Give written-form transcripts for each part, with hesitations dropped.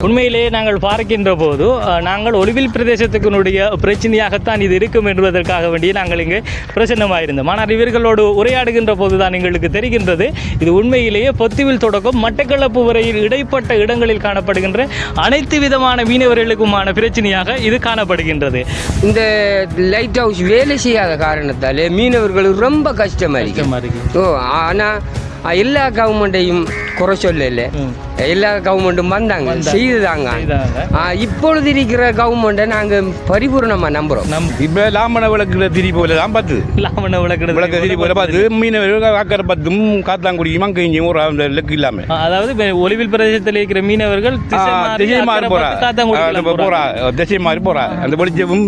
உண்மையிலேயே நாங்கள் பார்க்கின்ற போது நாங்கள் ஒலிவில் பிரதேசத்துக்குனுடைய பிரச்சனையாகத்தான் இது இருக்கும் என்பதற்காக வேண்டிய நாங்கள் இங்கே பிரசன்னமாயிருந்தோம். ஆனால் இவர்களோடு உரையாடுகின்ற போது தான் எங்களுக்கு தெரிகின்றது இது உண்மையிலேயே பொத்துவில் தொடக்கம் மட்டக்களப்பு வரையில் இடைப்பட்ட இடங்களில் காணப்படுகின்ற அனைத்து விதமான மீனவர்களுக்குமான பிரச்சனையாக இது காணப்படுகின்றது. இந்த லைட் ஹவுஸ் வேலை செய்யாத காரணத்தால் மீனவர்களுக்கு ரொம்ப கஷ்டமாக இருக்கு. ஆனால் எல்லா கவர்மெண்ட்டையும் குறை சொல்லல, எல்லா கவர்மெண்ட்டும் வந்தாங்க செய்துதாங்க. இப்பொழுது இருக்கிற கவர்மெண்ட்டை நாங்கள் பரிபூர்ணமாக நம்புகிறோம். இப்போ லாமண விளக்குற திரி போல தான் பார்த்து லாமண விளக்கு திரி போல பார்த்து மீனவர்கள் அக்கறை பத்தும் காத்தாங்குடியும் அங்கேயும் ஒரு அந்த லெக்கு இல்லாமல், அதாவது ஒலிவில் பிரதேசத்தில் இருக்கிற மீனவர்கள் திசை மாறி போறா திசை மாறி போறா. அந்த வெளிச்சமும்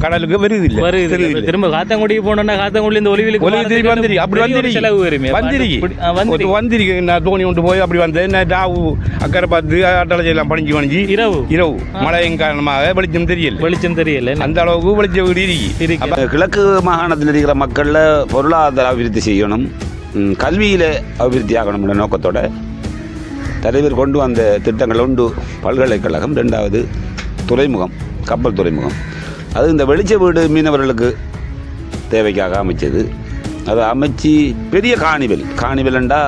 கடலுக்கு வருது இல்லை. திரும்ப காத்தாங்குடிக்கு போனோம்னா காத்தாங்குடி இந்த ஒலிவிலுக்கு திரும்பி வந்துருக்கு. அப்படி வந்துருக்கு செலவு வருமே வந்திருக்கு. நான் தோணி கொண்டு போய் அப்படி வந்தேன். அக்கறை பார்த்து அட்டளச்செல்லாம் பணிஞ்சு இரவு மழையின் காரணமாக வெளிச்சம் தெரியல. அந்த அளவுக்கு வெளிச்சம் இருக்கு. கிழக்கு மாகாணத்தில் இருக்கிற மக்களில் பொருளாதார அபிவிருத்தி செய்யணும், கல்வியில் அபிவிருத்தி ஆகணும் என்ற நோக்கத்தோட தலைவர் கொண்டு வந்த திட்டங்கள் ஒன்று பல்கலைக்கழகம், ரெண்டாவது துறைமுகம், கப்பல் துறைமுகம். அது இந்த வெளிச்ச வீடு மீனவர்களுக்கு தேவைக்காக அமைச்சது. அதை அமைச்சு பெரிய காணிவெல்ண்டா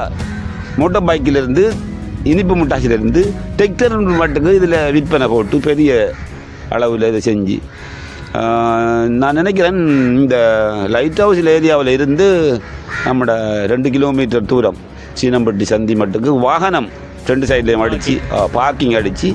மோட்டார் பைக்கிலிருந்து இனிப்பு முட்டாசிலிருந்து டெக்டர் மட்டுக்கு இதில் விற்பனை போட்டு பெரிய அளவில் இதை செஞ்சு நான் நினைக்கிறேன் இந்த லைட் ஹவுஸ் ஏரியாவில் இருந்து நம்மளோட 2 கிலோமீட்டர் தூரம் சீனம்பட்டி சந்தி மட்டுக்கு வாகனம் 2 சைட்லேயும் அடித்து பார்க்கிங் அடித்து